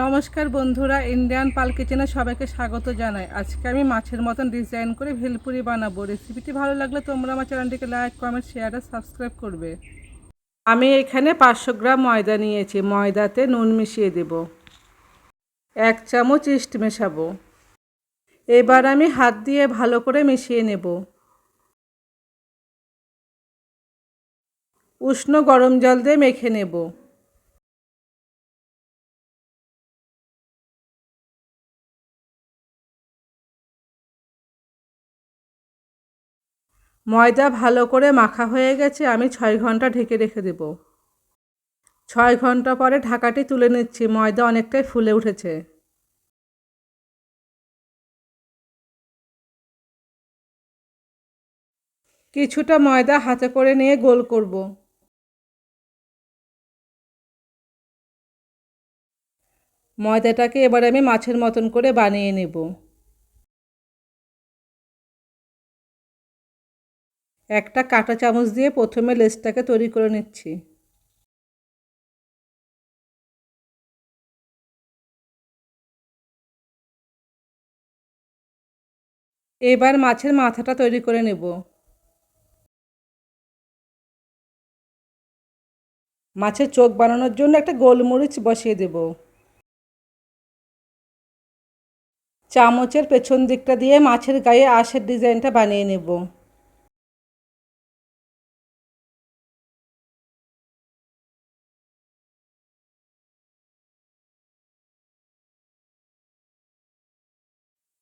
নমস্কার বন্ধুরা, ইন্ডিয়ান পাল কিচেনে সবাইকে স্বাগত জানাই। আজকে আমি মাছের মতন ডিজাইন করে ভেলপুরি বানাবো। রেসিপিটি ভালো লাগলে তোমরা আমার চ্যানেলটিকে লাইক, কমেন্ট, শেয়ার আর সাবস্ক্রাইব করবে। আমি এখানে 500 গ্রাম ময়দা নিয়েছি। ময়দাতে নুন মিশিয়ে দেব, 1 চামচ ইস্ট মেশাবো। এবার আমি হাত দিয়ে ভালো করে মিশিয়ে নেব। উষ্ণ গরম জল দিয়ে মেখে নেব। ময়দা ভালো করে মাখা হয়ে গেছে। আমি 6 ঘন্টা ঢেকে রেখে দেব। 6 ঘন্টা পরে ঢাকাটি তুলে নিচ্ছি। ময়দা অনেকটাই ফুলে উঠেছে। কিছুটা ময়দা হাতে করে নিয়ে গোল করব। ময়দাটাকে এবার আমি মাছের মতন করে বানিয়ে নেব। একটা কাঁটা চামচ দিয়ে প্রথমে লেচটাকে তৈরি করে নিচ্ছি। এবার মাছের মাথাটা তৈরি করে নেব। মাছের চোখ বানানোর জন্য একটা গোলমরিচ বসিয়ে দেব। চামচের পেছন দিকটা দিয়ে মাছের গায়ে আঁশের ডিজাইনটা বানিয়ে নেব।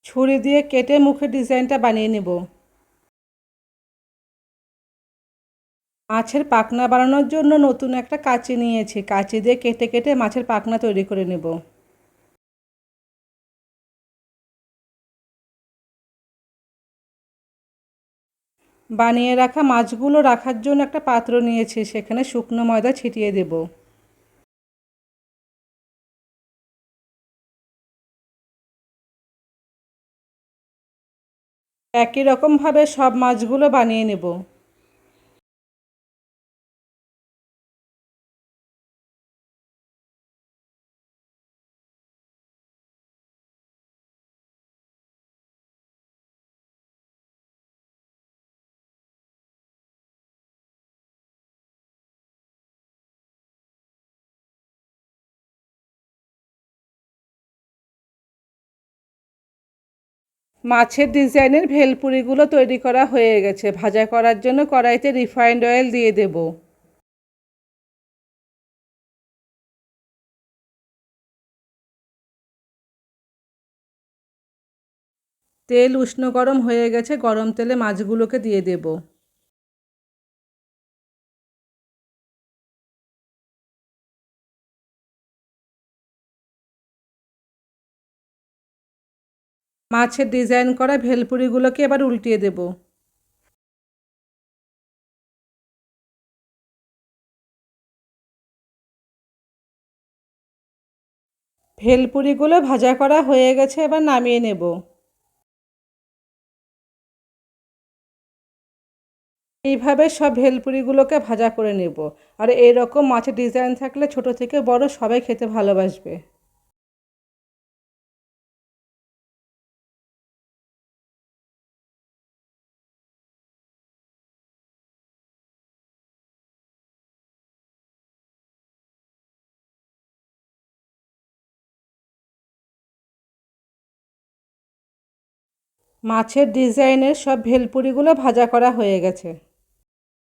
ছুরি দিয়ে কেটে মুখের ডিজাইনটা বানিয়ে নেব। মাছের পাখনা বানানোর জন্য নতুন একটা কাঁচি নিয়েছি। কাঁচি দিয়ে কেটে কেটে মাছের পাখনা তৈরি করে নেব। বানিয়ে রাখা মাছগুলো রাখার জন্য একটা পাত্র নিয়েছি। সেখানে শুকনো ময়দা ছিটিয়ে দেব। একই রকমভাবে সব মাছগুলো বানিয়ে নেব। মাছের ডিজাইনের ভেলপুরিগুলো তৈরি করা হয়ে গেছে। ভাজা করার জন্য কড়াইতে রিফাইন্ড অয়েল দিয়ে দেব। তেল উষ্ণ গরম হয়ে গেছে। গরম তেলে মাছগুলোকে দিয়ে দেব। মাছের ডিজাইন করা ভেলপুরিগুলোকে এবার উল্টিয়ে দেব। ভেলপুরিগুলো ভাজা করা হয়ে গেছে। এবার নামিয়ে নেব। এইভাবে সব ভেলপুরিগুলোকে ভাজা করে নেব। আর এরকম মাছের ডিজাইন থাকলে ছোট থেকে বড় সবাই খেতে ভালোবাসবে। মাছের ডিজাইনের সব ভেলপুরিগুলো ভাজা করা হয়ে গেছে।